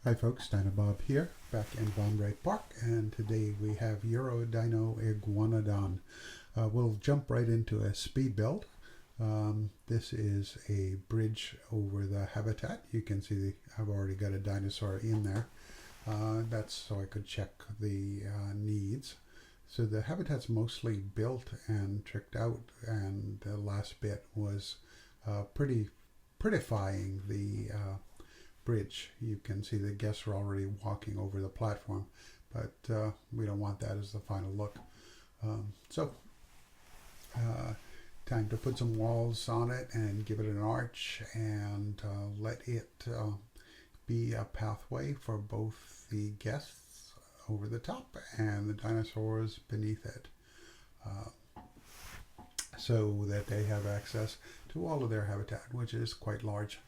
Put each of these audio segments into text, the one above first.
Hi folks, Dino Bob here, back in Vembre Park, and today we have Euro-dino Iguanodon. We'll jump right into a speed build. This is a bridge over the habitat. You can see I've already got a dinosaur in there. That's so I could check the needs. So the habitat's mostly built and tricked out, and the last bit was prettifying the bridge. You can see the guests are already walking over the platform, but we don't want that as the final look. Time to put some walls on it and give it an arch and let it be a pathway for both the guests over the top and the dinosaurs beneath it, so that they have access to all of their habitat, which is quite large.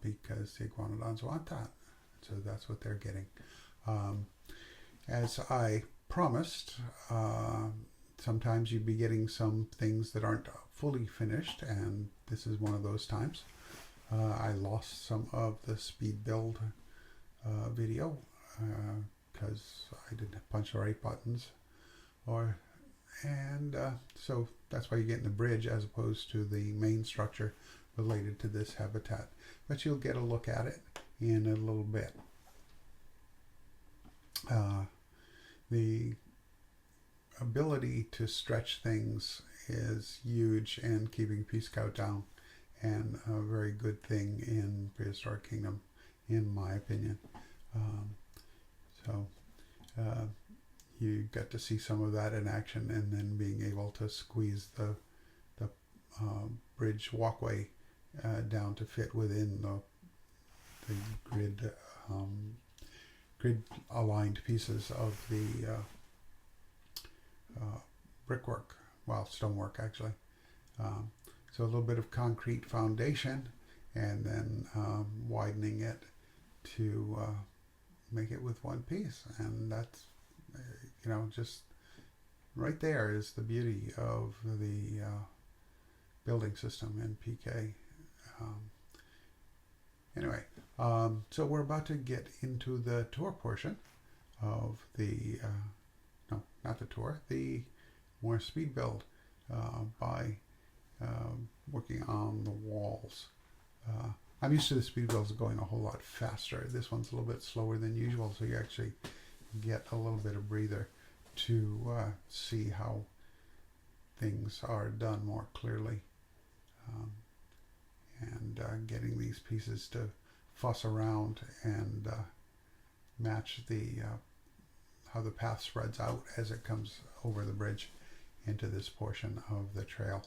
Because the iguanodons want that. So that's what they're getting. As I promised, sometimes you'd be getting some things that aren't fully finished, and this is one of those times. I lost some of the speed build video because I didn't punch the right buttons, so that's why you're getting the bridge as opposed to the main structure related to this habitat. But you'll get a look at it in a little bit. The ability to stretch things is huge in keeping Peace Scout down, and a very good thing in Prehistoric Kingdom, in my opinion. You got to see some of that in action, and then being able to squeeze the bridge walkway down to fit within the grid aligned pieces of the brickwork, well, stonework actually. So a little bit of concrete foundation, and then widening it to make it with one piece, and that's just right there is the beauty of the building system in PK. So we're about to get into the tour portion of the, no, not the tour, the more speed build by working on the walls. I'm used to the speed builds going a whole lot faster. This one's a little bit slower than usual, so you actually get a little bit of breather to see how things are done more clearly. And getting these pieces to fuss around and match the how the path spreads out as it comes over the bridge into this portion of the trail.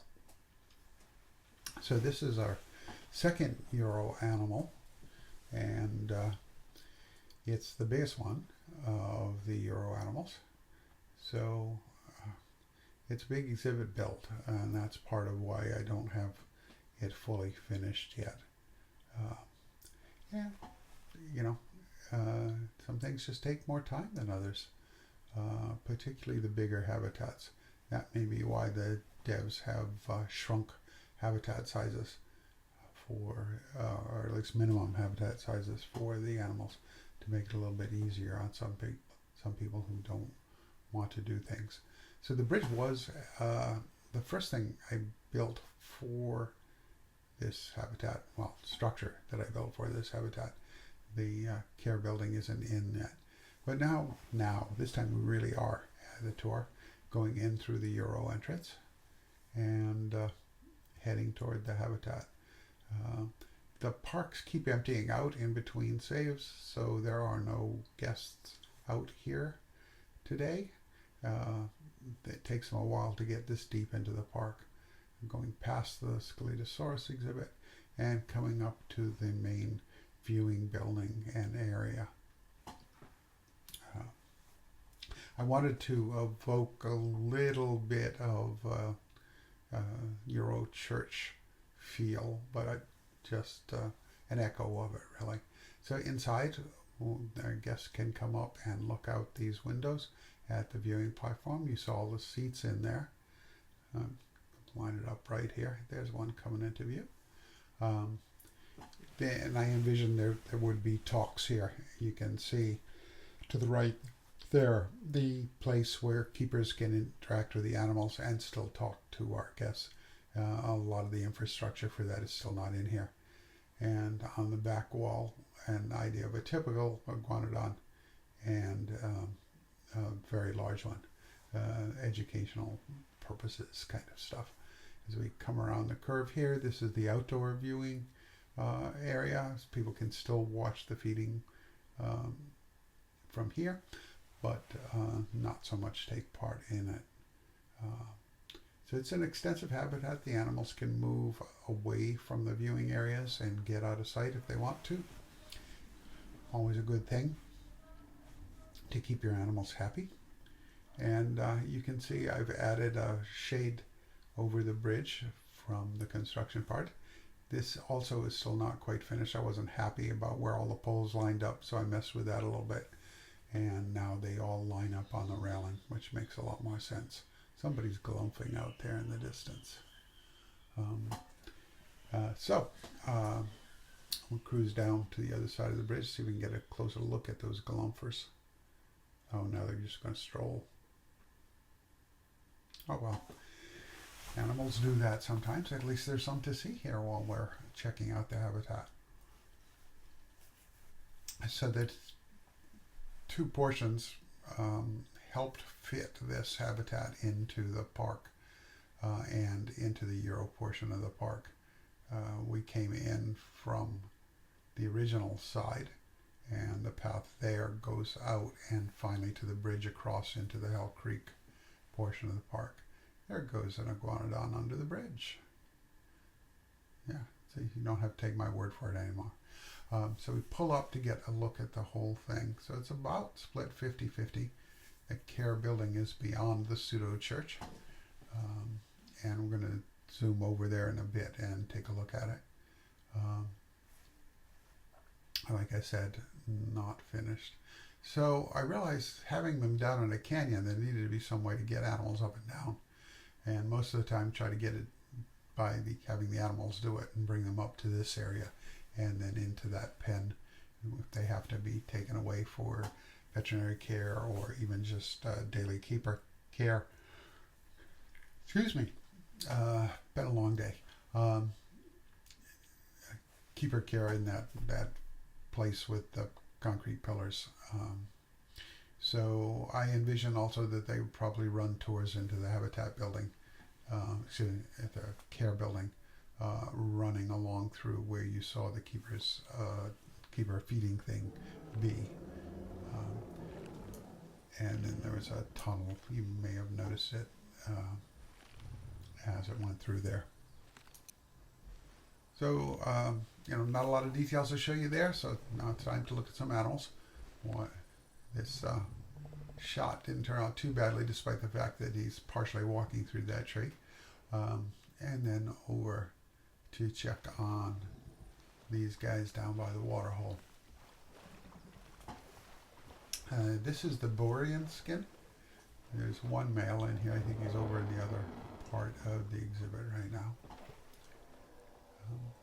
So this is our second Euro animal, and it's the biggest one of the Euro animals. So it's a big exhibit build, and that's part of why I don't have it fully finished yet. Some things just take more time than others, particularly the bigger habitats. That may be why the devs have shrunk habitat sizes for, or at least minimum habitat sizes for the animals, to make it a little bit easier on some people who don't want to do things. So the bridge was the first thing I built for this habitat, well, structure that I built for this habitat. The care building isn't in yet, but now this time we really are at the tour, going in through the Euro entrance and heading toward the habitat. The parks keep emptying out in between saves, so there are no guests out here today. It takes them a while to get this deep into the park. Going past the Scelidosaurus exhibit and coming up to the main viewing building and area. I wanted to evoke a little bit of Euro church feel, but just an echo of it, really. So inside, our guests can come up and look out these windows at the viewing platform. You saw all the seats in there. Line it up right here. There's one coming into view. And I envisioned there would be talks here. you can see to the right there the place where keepers can interact with the animals and still talk to our guests. A lot of the infrastructure for that is still not in here. And on the back wall, an idea of a typical iguanodon and a very large one, educational purposes kind of stuff. As we come around the curve here, this is the outdoor viewing area. So people can still watch the feeding from here, but not so much take part in it. So it's an extensive habitat. The animals can move away from the viewing areas and get out of sight if they want to. Always a good thing to keep your animals happy. And you can see I've added a shade over the bridge from the construction part. This also is still not quite finished. I wasn't happy about where all the poles lined up, so I messed with that a little bit. And now they all line up on the railing, which makes a lot more sense. Somebody's glumphing out there in the distance. We'll cruise down to the other side of the bridge, see if we can get a closer look at those glumphers. Oh, now they're just going to stroll. Oh, well. Animals do that sometimes. At least there's some to see here while we're checking out the habitat. So that two portions helped fit this habitat into the park and into the Euro portion of the park. We came in from the original side, and the path there goes out and finally to the bridge across into the Hell Creek portion of the park. There goes an iguanodon under the bridge. Yeah, so you don't have to take my word for it anymore. So we pull up to get a look at the whole thing. So it's about split 50-50. The care building is beyond the pseudo church. And we're going to zoom over there in a bit and take a look at it. Like I said, not finished. So I realized having them down in a canyon, there needed to be some way to get animals up and down. And most of the time try to get it by having the animals do it and bring them up to this area and then into that pen if they have to be taken away for veterinary care or even just daily keeper care. Excuse me. Been a long day. Keeper care in that place with the concrete pillars. So I envision also that they would probably run tours into the habitat building, at the care building, running along through where you saw the keeper feeding thing be. And then there was a tunnel. You may have noticed it as it went through there. So, not a lot of details to show you there. So now it's time to look at some animals. This shot didn't turn out too badly, despite the fact that he's partially walking through that tree. And then over to check on these guys down by the water hole. This is the borean skin. There's one male in here. I think he's over in the other part of the exhibit right now.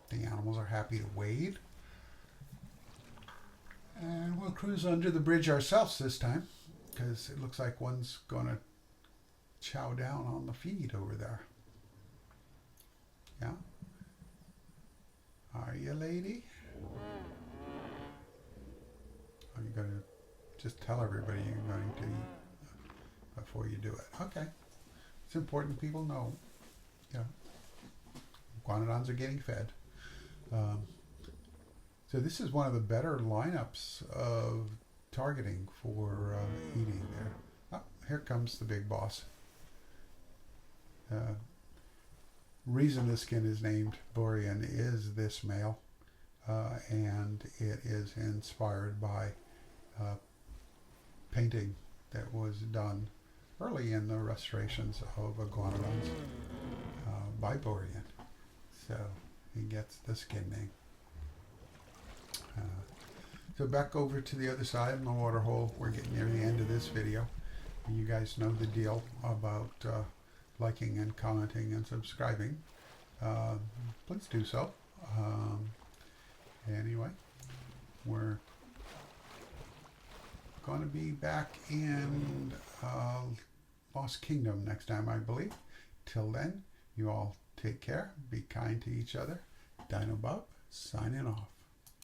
The animals are happy to wade. And we'll cruise under the bridge ourselves this time, because it looks like one's going to chow down on the feed over there. Yeah? Are you, lady? Are you going to just tell everybody you're going to eat before you do it? Okay. It's important people know. Yeah. Iguanodons are getting fed. So this is one of the better lineups of targeting for eating there. Oh, here comes the big boss. Reason the skin is named borean is this male, and it is inspired by painting that was done early in the restorations of iguanodons by borean. So he gets the skin name. So back over to the other side in the water hole. We're getting near the end of this video. You guys know the deal about liking and commenting and subscribing. Please do so. Anyway, we're going to be back in Lost Kingdom next time, I believe. Till then, you all take care. Be kind to each other. Dino Bob, signing off.